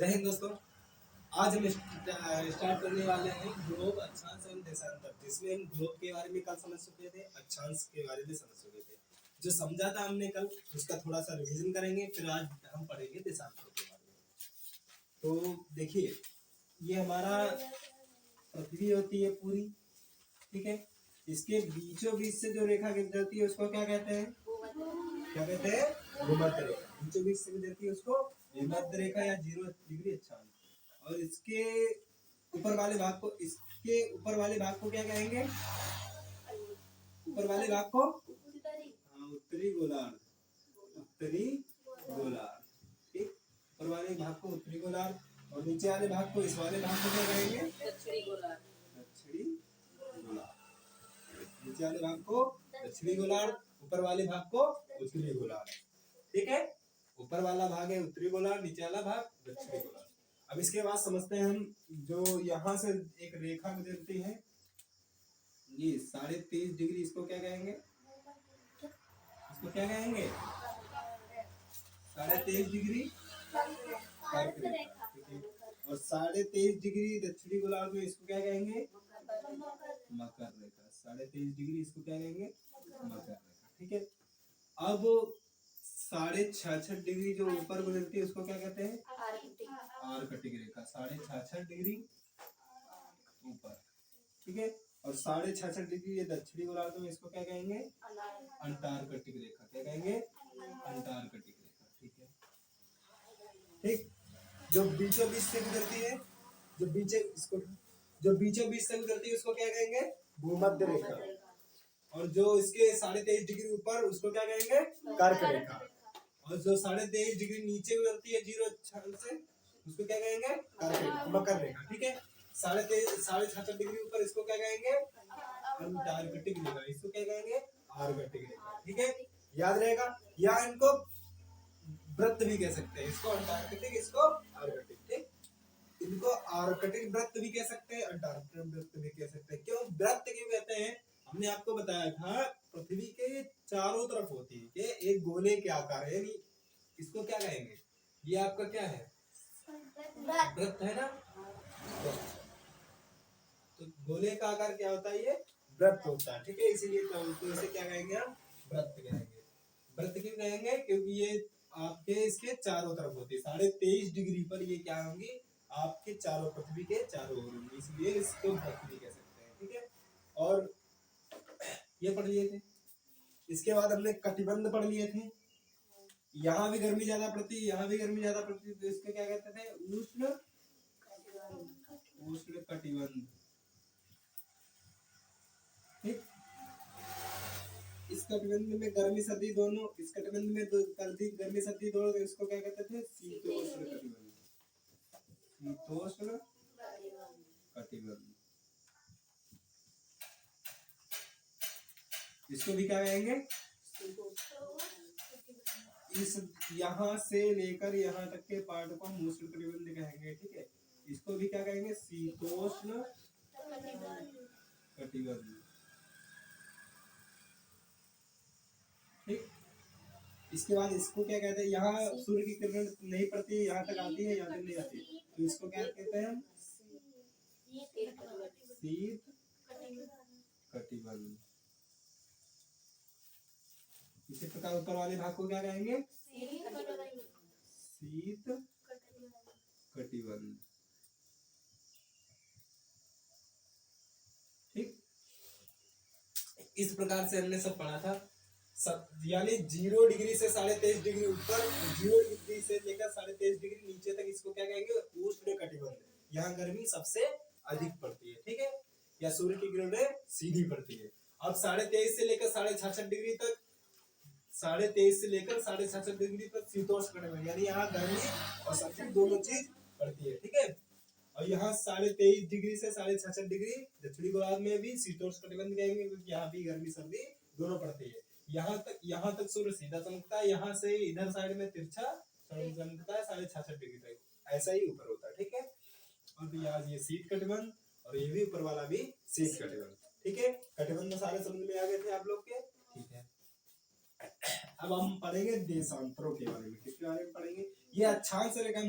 जय हिंद दोस्तों। आज हम स्टार्ट करने वाले हैं ग्लोब अक्षांश एवं देशांतर, जिसमें हम ग्लोब के बारे में कल समझ चुके थे, अक्षांश के बारे में समझ चुके थे। जो समझा था हमने कल उसका थोड़ा सा रिवीजन करेंगे, फिर आज हम पढ़ेंगे देशांतर के बारे में। तो देखिए, ये हमारा पृथ्वी होती है पूरी, ठीक है। इसके बीचों बीच से जो रेखा गुजरती है उसको क्या कहते हैं? क्या कहते हैं? भूमध्य रेखा। बीचों बीच से गुजरती है उसको भूमध्य रेखा या 0 डिग्री अक्षांश। और इसके ऊपर वाले भाग को क्या कहेंगे? ऊपर वाले भाग को उत्तरी गोलार्ध। उत्तरी गोलार्ध, ठीक। ऊपर वाले भाग को उत्तरी गोलार्ध और नीचे वाले भाग को, इस वाले भाग को क्या कहेंगे? दक्षिणी गोलार्ध। दक्षिणी गोलार्ध। नीचे वाले भाग को दक्षिणी गोलार्ध, ऊपर वाले भाग को उत्तरी गोलार्ध, ठीक है। ऊपर वाला भाग है उत्तरी गोलार्ध, नीचे वाला भाग दक्षिणी गोलार्ध। अब इसके बाद समझते हैं हम, जो यहाँ से एक रेखा गुजरती है, ये 23.5 डिग्री, इसको क्या कहेंगे? इसको क्या कहेंगे? 23.5 डिग्री कर्क रेखा, ठीक है। और 23.5 डिग्री दक्षिणी गोलार्ध में इसको क्या कहेंगे? मकर रेखा। 23.5 डिग्री इसको क्या कहेंगे? मकर रेखा, ठीक है। अब 66.5 डिग्री जो ऊपर गुजरती है उसको क्या कहते हैं? आर्कटिक रेखा। 66.5 डिग्री ऊपर, ठीक है। और 66.5 डिग्री ये दक्षिणी गोलार्ध में, इसको क्या कहेंगे? अंटार्कटिक रेखा। क्या कहेंगे? अंटार्कटिक रेखा, ठीक है, ठीक। जो बीचों बीच से गुजरती है, जो बीचों बीच से गुजरती है उसको क्या कहेंगे? भूमध्य रेखा। और जो इसके 23.5 डिग्री ऊपर उसको क्या कहेंगे? कर्क रेखा। और जो 23.5 डिग्री नीचे गुजरती है 0 अक्षांश से, उसको क्या कहेंगे? मकर रेखा, ठीक है। 66.5 डिग्री ऊपर इसको क्या कहेंगे? अंटार्कटिक रेखा। इसको क्या कहेंगे? आर्कटिक रेखा, ठीक है। याद रहेगा। या इनको वृत्त भी कह सकते हैं, इसको अंटार्कटिक, इसको आर्कटिक, ठीक। इनको आर्कटिक वृत्त भी कह सकते हैं, अंटार्कटिक वृत्त भी कह सकते हैं। क्यों वृत्त क्यों कहते हैं? हमने आपको बताया था पृथ्वी के चारों तरफ होती है कि एक गोले के आकार है, यानी इसको क्या कहेंगे? ये आपका क्या है? वृत्त है ना। तो गोले का आकार क्या होता है? ये वृत्त होता है, ठीक है। इसीलिए तो इसे क्या कहेंगे? हम वृत्त कहेंगे। वृत्त क्यों कहेंगे? क्योंकि ये आपके इसके चारों तरफ होती है। 23.5 डिग्री पर ये क्या होंगी? आपके चारों, पृथ्वी के चारों ओर होंगी, इसलिए इसको वृत्त भी कह सकते हैं, ठीक है। और ये पढ़ लिए थे। इसके बाद हमने कटिबंध पढ़ लिए थे। यहाँ भी गर्मी ज्यादा पड़ती है, यहाँ भी गर्मी ज्यादा पड़ती है, तो इसको क्या कहते थे? उष्ण कटिबंध, ठीक। इस कटिबंध में गर्मी सर्दी दोनों, इस कटिबंध में गर्मी सर्दी दोनों, तो इसको क्या कहते थे? शीतोष्ण कटिबंध। शीतोष्ण कटिबंध, इसको भी क्या कहेंगे? इस यहाँ से लेकर यहाँ तक के पार्ट को हम उष्ण कटिबंध कहेंगे, ठीक है। इसको भी क्या कहेंगे? शीतोष्ण कटिबंध, ठीक। इसके बाद इसको क्या कहते हैं? यहाँ सूर्य की किरण नहीं पड़ती है, यहाँ तक आती है, यहाँ तक नहीं आती, तो इसको क्या कहते हैं? शीत कटिबंध। इसी प्रकार ऊपर वाले भाग को क्या कहेंगे? शीत कटिबंध, ठीक। इस प्रकार से हमने सब पढ़ा था। यानी 0 डिग्री से 23.5 डिग्री ऊपर, 0 डिग्री से लेकर 23.5 डिग्री नीचे तक, इसको क्या कहेंगे? उष्ण कटिबंध। यहाँ गर्मी सबसे अधिक पड़ती है, ठीक है, या सूर्य की किरणें सीधी पड़ती है। अब 23.5 से लेकर 66.5 डिग्री तक, 23.5 से लेकर 66.5 डिग्री तक शीतोष्ण कटिबंध, यानी यहाँ गर्मी और सर्दी दोनों चीज पड़ती है, ठीक है। और यहाँ 23.5 डिग्री से 66.5 डिग्री दक्षिणी गोलार्ध में भी शीतोष्ण कटिबंध कहेंगे, क्योंकि यहाँ भी गर्मी सर्दी दोनों पड़ती है। यहाँ तक सूर्य सीधा चमकता है, यहाँ से इधर साइड में तिरछा चमकता है 66.5 डिग्री तक, ऐसा ही ऊपर होता है, ठीक है। और यहाँ ये शीत कटिबंध, और ये भी ऊपर वाला भी शीत कटिबंध, ठीक है। कटिबंध सारे समझ में आ गए थे आप लोग के, ठीक है। अब हम पढ़ेंगे देशांतरों के बारे में। किसके बारे में पढ़ेंगे? ये अक्षांश रेखा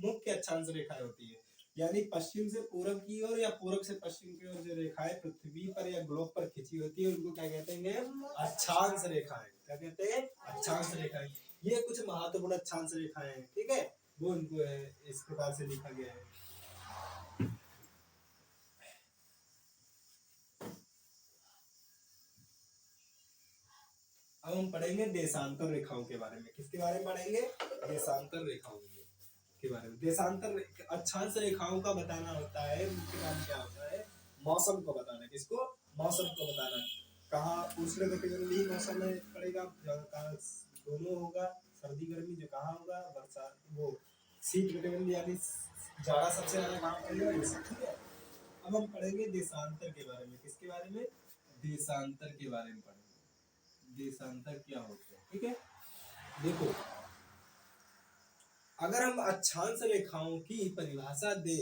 मुख्य अक्षांश रेखाएं होती है, यानी पश्चिम से पूर्व की ओर या पूर्व से पश्चिम की ओर जो रेखाएं पृथ्वी पर या ग्लोब पर खींची होती है उनको क्या कहते हैं? अक्षांश रेखाएं। क्या कहते हैं? अक्षांश रेखाएं। ये कुछ महत्वपूर्ण अक्षांश रेखाएं हैं, ठीक है, वो इनको है इस प्रकार से लिखा गया है। अब हम पढ़ेंगे देशांतर रेखाओं के बारे में। किसके बारे में पढ़ेंगे? देशांतर रेखाओं के बारे में। देशांतर अक्षांश रेखाओं का बताना होता है, मुख्य काम क्या होता है? मौसम को बताना। किसको? मौसम को बताना। कहाँ उष्णकटिबंधीय मौसम में पड़ेगा, कहाँ दोनों होगा, सर्दी गर्मी जो कहाँ होगा, बरसात वो शीत कटिबंधीय यानी जाड़ा सबसे ज्यादा कहाँ पड़ेगा, ठीक है। अब हम पढ़ेंगे देशांतर के बारे में। किसके बारे में? देशांतर के बारे में पढ़ेंगे। देशांतर क्या होता है, ठीक है। देखो, अगर हम अक्षांश रेखाओं की परिभाषा दे,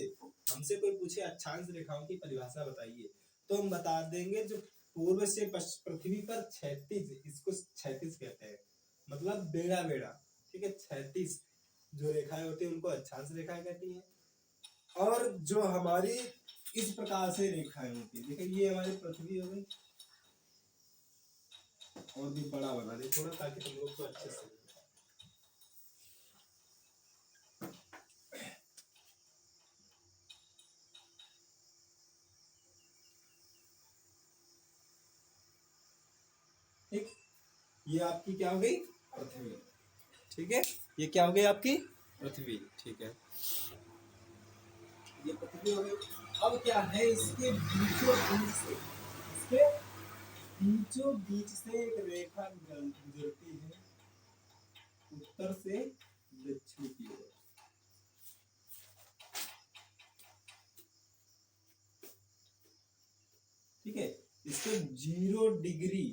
हमसे कोई पूछे अक्षांश रेखाओं की परिभाषा बताइए, तो हम बता देंगे जो पूर्व से पृथ्वी पर क्षैतिज, इसको क्षैतिज कहते हैं, मतलब बेड़ा बेड़ा, ठीक है, क्षैतिज जो रेखाएं होती है उनको अक्षांश रेखाएं कहती हैं। और जो हमारी इस प्रकार से रेखाएं होती है, देखिए ये हमारी पृथ्वी हो गई, और भी बड़ा बना दे थोड़ा ताकि तुम लोग को अच्छे से ठीक। ये आपकी क्या हो गई? पृथ्वी, ठीक है। ये क्या हो गई? आपकी पृथ्वी, ठीक है। ये पृथ्वी हो गई। अब क्या है? इसके बीचों बीच से, इसके बीचों बीच से एक रेखा गुजरती है उत्तर से दक्षिण की ओर, ठीक है। इसको 0 डिग्री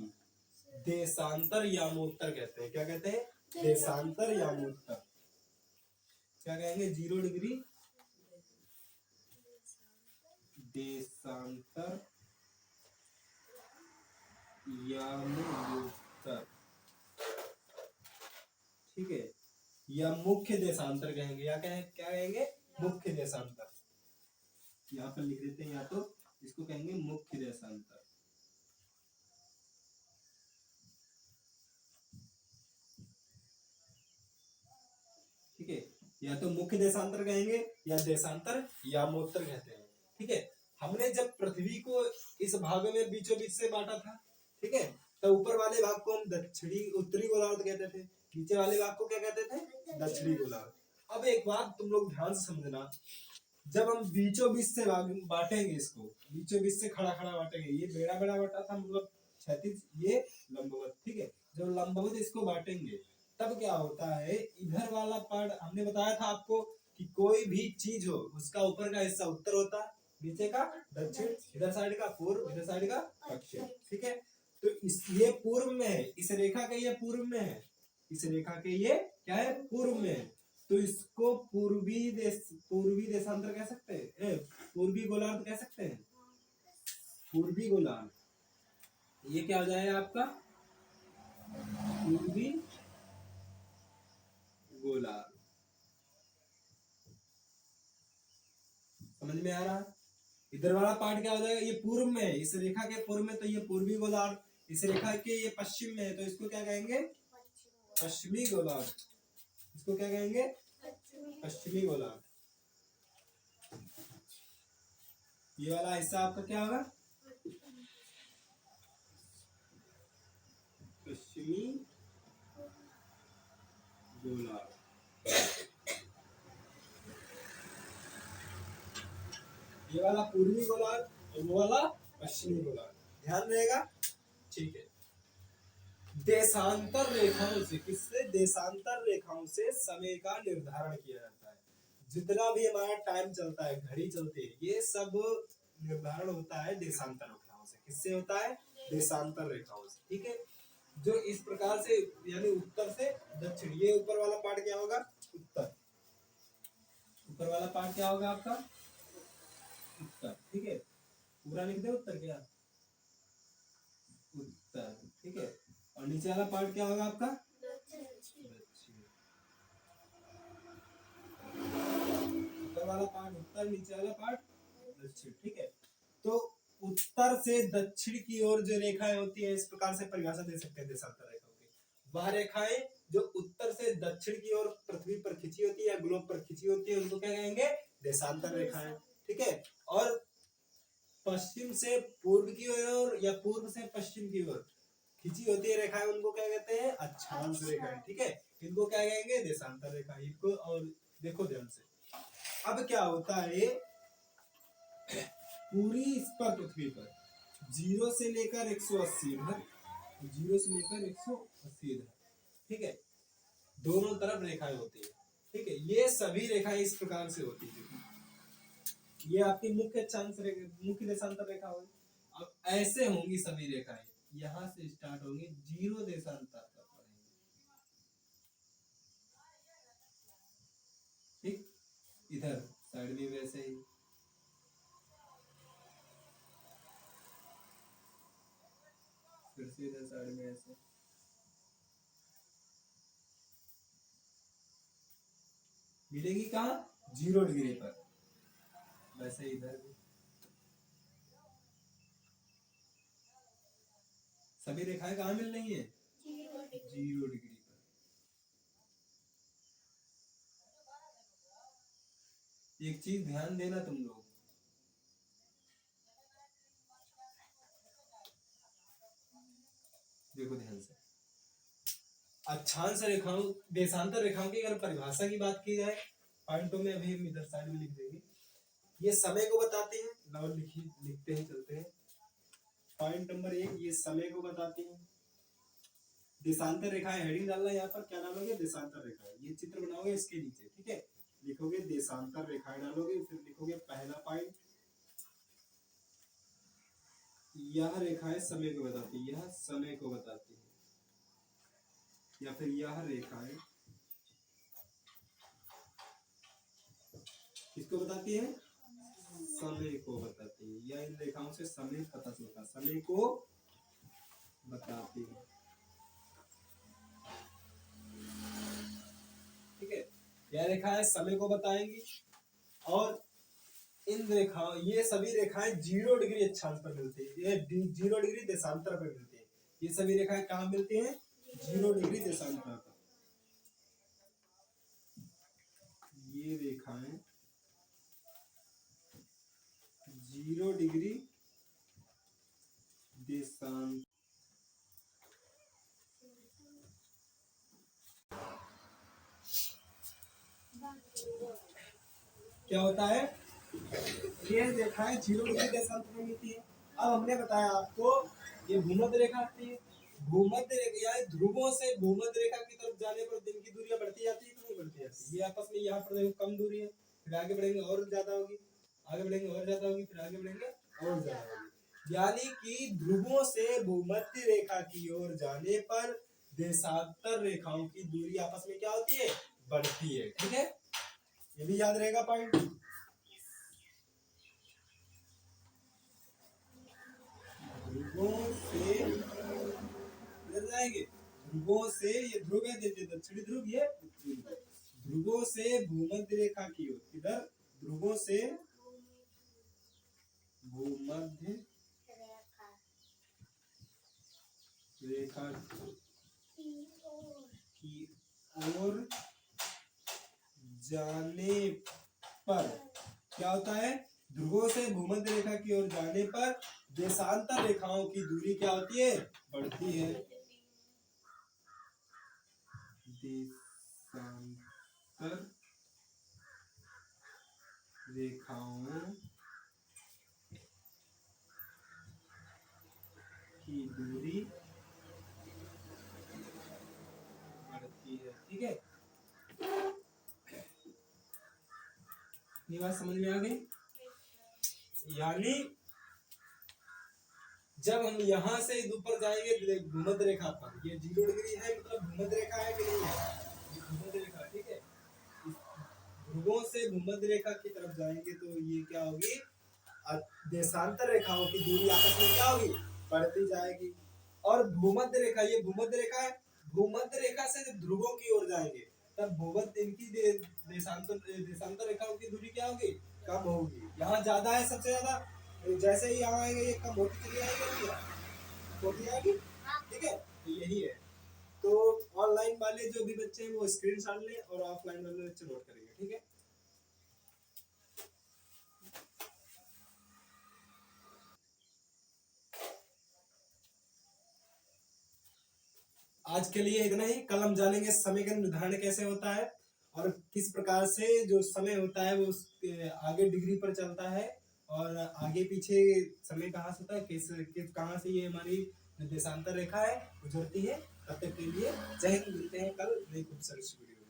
देशांतर यामोत्तर कहते हैं। क्या कहते हैं? देशांतर यामोत्तर। क्या कहेंगे? 0 डिग्री देशांतर यामोत्तर, ठीक है। या मुख्य देशांतर कहेंगे, या क्या कहेंगे? मुख्य देशांतर। यहाँ पर लिख देते हैं, या तो इसको कहेंगे मुख्य देशांतर, ठीक है। या तो मुख्य देशांतर कहेंगे या देशांतर यामोत्तर कहते हैं, ठीक है। हमने जब पृथ्वी को इस भाग में बीचों बीच से बांटा था, ठीक है, तो ऊपर वाले भाग को हम दक्षिणी उत्तरी गोलार्ध कहते थे, नीचे वाले भाग को क्या कहते थे? दक्षिणी गोलार्ध। अब एक बात तुम लोग ध्यान से समझना, जब हम बीचों बीच से बांटेंगे, इसको बीचों बीच से खड़ा खड़ा बांटेंगे, ये बेड़ा बेड़ा बांटा था, मतलब क्षैतिज, ये लंबवत, ठीक है। जब लंबवत इसको बांटेंगे तब क्या होता है? इधर वाला पार्ट हमने बताया था आपको कि कोई भी चीज हो उसका ऊपर का हिस्सा उत्तर होता है, नीचे का दक्षिण, इधर साइड का पूर्व, इधर साइड का पश्चिम, ठीक है। तो इस ये पूर्व में है, इस रेखा के ये पूर्व में है, इस रेखा के ये क्या है? पूर्व में है। तो इसको पूर्वी देशांतर कह सकते हैं, पूर्वी गोलार्ध कह सकते हैं, पूर्वी गोलार्ध। ये क्या हो जाएगा आपका? पूर्वी गोलार्ध। समझ में आ रहा? इधर वाला पार्ट क्या हो जाएगा? ये पूर्व में है, इस रेखा के पूर्व में, तो ये पूर्वी गोलार्ध। इस रेखा के ये पश्चिम में है, तो इसको क्या कहेंगे? पश्चिमी गोलार्ध। इसको क्या कहेंगे? पश्चिमी गोलार्ध। ये वाला हिस्सा आपका क्या होगा? पश्चिमी गोलार्ध। ये वाला पूर्वी गोलार्ध और वो वाला पश्चिमी गोलार्ध, ध्यान रहेगा, ठीक है। देशांतर रेखाओं से, किससे? देशांतर रेखाओं से समय का निर्धारण किया जाता है। जितना भी हमारा टाइम चलता है, घड़ी चलती है, ये सब निर्धारण होता है देशांतर रेखाओं से। किससे होता है? देशांतर रेखाओं से, ठीक है। जो इस प्रकार से, यानी उत्तर से दक्षिण, ये ऊपर वाला पार्ट क्या होगा? उत्तर। ऊपर वाला पार्ट क्या होगा आपका? उत्तर, ठीक है। पूरा लिख दे उत्तर, क्या? उत्तर, ठीक है। और नीचे वाला पार्ट क्या होगा आपका? दक्षिण। उत्तर, नीचे वाला पार्ट दक्षिण। ठीक है, तो उत्तर से दक्षिण की ओर जो रेखाएं होती है, इस प्रकार से परिभाषा दे सकते हैं देशांतर रेखाओं की। वह रेखाएं जो उत्तर से दक्षिण की ओर पृथ्वी पर खिंची होती है या ग्लोब पर खिंची होती है, उनको क्या कहेंगे? देशांतर रेखाएं। ठीक है, और पश्चिम से पूर्व की ओर या पूर्व से पश्चिम की ओर खिंची होती है रेखाएं, उनको क्या कहते हैं? अक्षांश रेखाएं। ठीक है, इनको क्या कहेंगे? देशांतर रेखाएं। इनको और देखो ध्यान से, अब क्या होता है, पूरी इस पर पृथ्वी पर 0 से लेकर 180 इधर, 0 से लेकर 180 इधर। ठीक है, दोनों तरफ रेखाएं होती है। ठीक है, ये सभी रेखाएं इस प्रकार से होती है। ये आपकी मुख्य अक्षांश रेखा, मुख्य देशांतर रेखा होगी। अब ऐसे होंगी सभी रेखाएं, यहां से स्टार्ट होंगी, 0 देशांतर तक पढ़ेंगे। ठीक, इधर साइड में वैसे ही, फिर से इधर साइड में ऐसे, मिलेगी कहाँ? 0 डिग्री पर। वैसे इधर भी सभी रेखाएं कहाँ मिल रही है? 0 डिग्री पर। एक चीज ध्यान देना तुम लोग, देखो ध्यान से, अक्षांश रेखाओं, देशांतर रेखाओं की अगर परिभाषा की बात की जाए, पॉइंटों में अभी हम इधर साइड में लिख देंगे। ये समय को बताते हैं, लाओ लिखते हैं, चलते हैं। पॉइंट नंबर 1, ये समय को बताती हैं। देशांतर रेखाएं, हेडिंग डालना यहाँ पर, क्या डालोगे? देशांतर रेखाएं। ये चित्र बनाओगे इसके नीचे। ठीक है, लिखोगे देशांतर रेखाएं डालोगे, फिर लिखोगे पहला पॉइंट, यह रेखाएं समय को बताती है, यह समय को बताती है, या फिर यह रेखाएं किसको बताती है? समय को बताती है, या इन रेखाओं से समय पता चलता, समय को बताती है। ठीक है, यह रेखाएं समय को बताएंगी, और इन रेखाओं, ये सभी रेखाएं 0 डिग्री अक्षांश पर मिलती है, ये 0 डिग्री देशांतर पर मिलती है। ये सभी रेखाएं कहाँ मिलती हैं? 0 डिग्री देशांतर पर। ये रेखाएं 0 डिग्री देशांतर, क्या होता है? ये रेखाएं 0 डिग्री देशांतर में मिलती है। अब हमने बताया आपको, ये भूमध्य रेखा आती है, भूमध्य रेखा या ध्रुवों से भूमध्य रेखा की तरफ जाने पर दिन की दूरियां बढ़ती जाती है कि नहीं बढ़ती जाती? ये आपस में यहाँ पर देखो कम दूरी है, फिर आगे बढ़ेंगे और ज्यादा होगी, आगे बढ़ेंगे और ज्यादा होगी, फिर आगे बढ़ेंगे और ज्यादा होगी। यानी कि ध्रुवों से भूमध्य रेखा की ओर जाने पर देशांतर रेखाओं की दूरी आपस में क्या होती है? बढ़ती है। ठीक है, ये भी याद रहेगा पॉइंट। ध्रुवों से इधर जाएंगे, ध्रुवों से, ये ध्रुव है, दक्षिणी ध्रुव, ये उत्तरी ध्रुव। ध्रुवों से भूमध्य रेखा की ओर, इधर ध्रुवों से भूमध्य रेखा की ओर जाने पर क्या होता है? ध्रुवों से भूमध्य रेखा की ओर जाने पर देशांतर रेखाओं की दूरी क्या होती है? बढ़ती है। देशांतर रेखाओं की दूरी बढ़ती है। ठीक है, ये बात समझ में आ गई? यानी जब हम यहाँ से ऊपर जाएंगे भूमध्य रेखा पर, ये 0 डिग्री है, मतलब भूमध्य रेखा है कि नहीं है? ये भूमध्य रेखा। ठीक है, ध्रुवों से भूमध्य रेखा की तरफ जाएंगे तो ये क्या होगी? देशांतर रेखाओं की दूरी आपस में क्या होगी? बढ़ती जाएगी। और भूमध्य रेखा, ये भूमध्य रेखा है, भूमध्य रेखा से जब ध्रुवों की ओर जाएंगे तब भूमध्य इनकी देशांतर रेखाओं की दूरी क्या होगी? कम होगी। यहाँ ज्यादा है सबसे ज्यादा, जैसे ही यहाँ आएंगे ये कम होती चली आएगी, होती जाएगी। ठीक है, तो यही है। तो ऑनलाइन वाले जो भी बच्चे हैं वो स्क्रीनशॉट लें और ऑफलाइन वाले बच्चे नोट करेंगे। ठीक है, आज के लिए इतना ही। कल हम जानेंगे समय का निर्धारण कैसे होता है और किस प्रकार से जो समय होता है वो उसके आगे डिग्री पर चलता है और आगे पीछे समय कहाँ से होता है, किस कहाँ से ये हमारी निर्देशांतर रेखा है गुजरती है। तब तक के लिए जय हिंद, मिलते हैं कल नई खूबसूरत वीडियो।